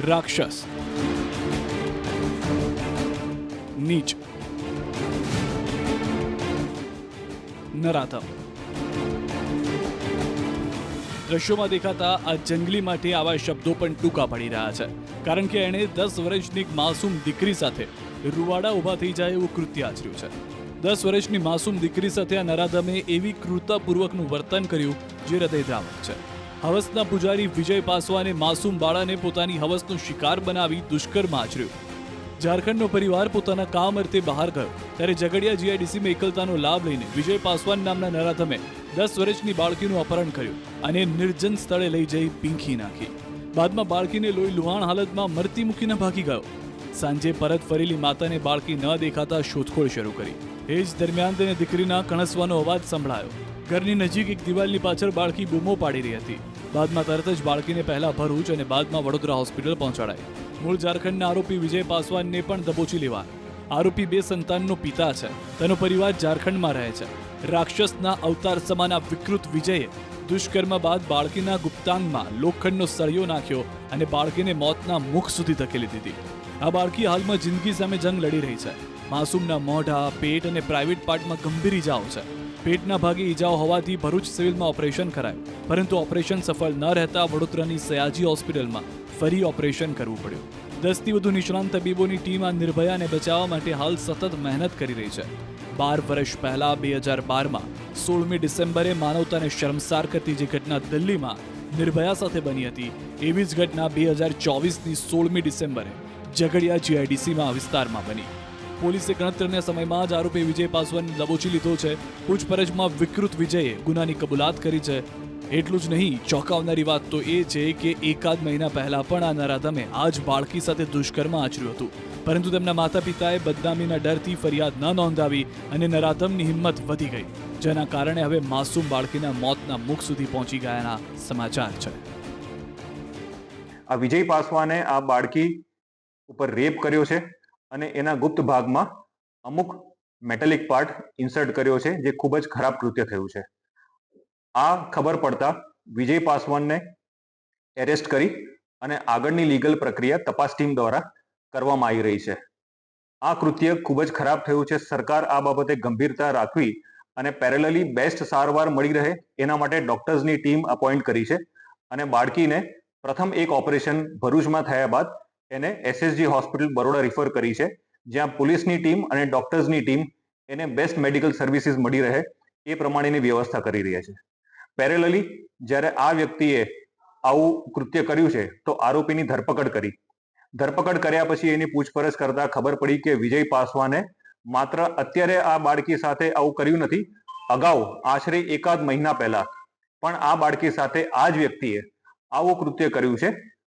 રાક્ષસ, નીચ, નરાધમ. દ્રશ્યોમાં દેખાતા આ જંગલી માટે આવા શબ્દો પણ ટૂંકા પડી રહ્યા છે, કારણ કે એણે 10 વર્ષની એક માસૂમ દીકરી સાથે રૂવાડા ઊભા થઈ જાય એવું કૃત્ય આચર્યું છે. 10 વર્ષની માસૂમ દીકરી સાથે આ નરાધમે એવી ક્રૂરતાપૂર્વકનું વર્તન કર્યું જે હૃદયદ્રાવક છે. હવસના પૂજારી વિજય પાસવાને માસૂમ બાળાને પોતાની હવસનો શિકાર બનાવી દુષ્કર્મ આચર્યું. ઝારખંડનો પરિવાર પોતાના કામ અર્થે બહાર ગયો ત્યારે ઝઘડિયા જીઆઈડીસીમાં એકલતાનો લાભ લઈને વિજય પાસવાન નામના નરાધમે 10 વર્ષની બાળકીનું અપહરણ કર્યું અને નિર્જન સ્થળે લઈ જઈ પીંખી નાખી. બાદમાં બાળકીને લોહી લુહાણ હાલતમાં મરતી મૂકીને ભાગી ગયો. સાંજે પરત ફરેલી માતાને બાળકી ન દેખાતા શોધખોળ શરૂ કરી. એ જ દરમિયાન તેને દીકરીના કણસવાનો અવાજ સંભળાયો. ઘરની નજીક એક દિવાલની પાછળ બાળકી બૂમો પાડી રહી હતી. બાદમાં તરત જ બાળકીને પહેલા ભરૂચ અને બાદમાં વડોદરા હોસ્પિટલ પહોંચાડાઈ. મૂળ ઝારખંડના આરોપી વિજય પાસવાનને પણ દબોચી લેવાયો. આરોપી 2 સંતાનનો પિતા છે. તેનો પરિવાર ઝારખંડમાં રહે છે. રાક્ષસના અવતાર સમાન આ વિકૃત વિજયે દુષ્કર્મ બાદ બાળકીના ગુપ્તાંગમાં લોખંડનો સળિયો નાખ્યો અને બાળકીને મોતના મુખ સુધી ધકેલી દીધી. આ બાળકી હાલમાં જિંદગી સામે જંગ લડી રહી છે. માસૂમના મોઢા, પેટ અને પ્રાઇવેટ પાર્ટમાં ગંભીર ઈજાઓ છે. પેટના ભાગે ઈજાઓ હોવાથી ભરૂચ સિવિલમાં ઓપરેશન કરાયું, પરંતુ ઓપરેશન સફળ ન રહેતા વડોદરાની સયાજી હોસ્પિટલમાં ફરી ઓપરેશન કરવું પડ્યું. 10 થી વધુ નિષ્ણાંત તબીબોની ટીમ આ નિર્ભયાને બચાવવા માટે હાલ સતત મહેનત કરી રહી છે. 12 વર્ષ પહેલા 2012માં 16મી ડિસેમ્બરે માનવતાને શર્મસાર કરતી જે ઘટના દિલ્હીમાં નિર્ભયા સાથે બની હતી, એવી જ ઘટના 2024ની 16મી ડિસેમ્બરે ઝઘડિયા જીઆઈડીસીમાં વિસ્તારમાં બની. પોલીસે ગણતરીના સમયમાં જ આરોપી વિજય પાસવાનને દબોચી લીધો છે. પૂછપરછમાં વિકૃત વિજયે ગુનાની કબૂલાત કરી છે. એટલું જ નહીં, ચોંકાવનારી વાત તો એ છે કે એકાદ મહિના પહેલા પણ આ નરાધમે આ જ બાળકી સાથે દુષ્કર્મ આચર્યું હતું, પરંતુ તેમના માતા પિતાએ બદનામીના ડરથી ફરિયાદ ન નોંધાવી અને નરાધમની હિંમત વધી ગઈ, જેના કારણે હવે માસૂમ બાળકીના મોતના મુખ સુધી પહોંચી ગયાના સમાચાર છે. આ વિજય પાસવાને આ બાળકી ઉપર રેપ કર્યો છે અને એના ગુપ્ત ભાગમાં અમુક મેટાલિક પાર્ટ ઇન્સર્ટ કર્યો છે, જે ખૂબ જ ખરાબ કૃત્ય થયું છે. આ ખબર પડતા વિજય પાસવાનને એરેસ્ટ કરી અને આગળની લીગલ પ્રક્રિયા તપાસ ટીમ દ્વારા કરવામાં આવી રહી છે. આ કૃત્ય ખૂબ જ ખરાબ થયું છે. સરકાર આ બાબતે ગંભીરતા રાખવી અને પેરેલલી બેસ્ટ સારવાર મળી રહે એના માટે ડોક્ટર્સની ટીમ અપોઇન્ટ કરી છે અને બાળકીને પ્રથમ એક ઓપરેશન ભરૂચમાં થયા બાદ એને એસએસજી હોસ્પિટલ બરોડા રિફર કરી છે, જ્યાં પોલીસની ટીમ અને ડોક્ટર્સની ટીમ એને બેસ્ટ મેડિકલ સર્વિસીસ મળી રહે એ પ્રમાણેની વ્યવસ્થા કરી રહ્યા છે. પેરેલલી જ્યારે આ વ્યક્તિએ આવું કૃત્ય કર્યું છે તો આરોપીની ધરપકડ કરી. ધરપકડ કર્યા પછી એની પૂછપરછ કરતા ખબર પડી કે વિજય પાસવાને માત્ર અત્યારે આ બાળકી સાથે આવું કર્યું નથી, અગાઉ આશરે એકાદ મહિના પહેલા પણ આ બાળકી સાથે આ જ વ્યક્તિએ આવું કૃત્ય કર્યું છે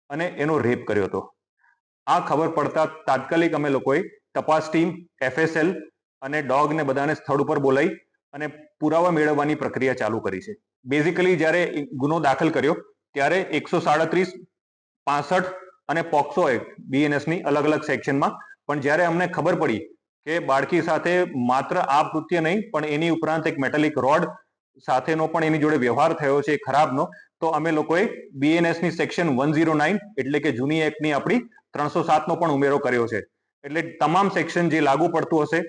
અને એનો રેપ કર્યો હતો. આ ખબર પડતા તાત્કાલિક અમે લોકોએ તપાસ ટીમ, એફએસએલ અને ડોગને બધાને સ્થળ ઉપર બોલાવી અને પુરાવા મેળવવાની પ્રક્રિયા ચાલુ કરી છે. બેઝિકલી જ્યારે ગુનો દાખલ કર્યો ત્યારે 137, 65 અને પોક્સો એક્ટ બીએનએસની અલગ અલગ સેક્શનમાં, પણ જ્યારે અમને ખબર પડી કે બાળકી સાથે માત્ર આ કૃત્ય નહીં પણ એની ઉપરાંત એક મેટાલિક રોડ સાથેનો પણ એની જોડે વ્યવહાર થયો છે ખરાબનો, તો અમે લોકોએ બીએનએસની સેક્શન 109 એટલે કે જૂની એક્ટની આપણી 307નો પણ ઉમેરો કર્યો છે. એટલે તમામ સેક્શન જે લાગુ પડતું હશે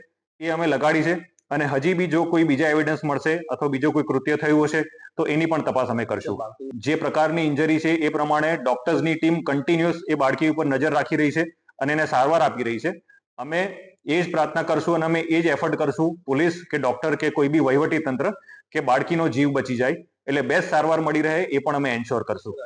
એ અમે લગાડી છે અને હજી બી જો કોઈ બીજા એવિડન્સ મળશે અથવા બીજો કોઈ કૃત્ય થયું હશે તો એની પણ તપાસ અમે કરશું. જે પ્રકારની ઇન્જરી છે એ પ્રમાણે ડોક્ટર્સની ટીમ કન્ટિન્યુઅસ એ બાળકી ઉપર નજર રાખી રહી છે અને એને સારવાર આપી રહી છે. અમે એ જ પ્રાર્થના કરશું અને અમે એ જ એફર્ટ કરશું, પોલીસ કે ડોક્ટર કે કોઈ બી વહીવટી તંત્ર, કે બાળકીનો જીવ બચી જાય એટલે બેસ્ટ સારવાર મળી રહે એ પણ અમે એન્શ્યોર કરશું.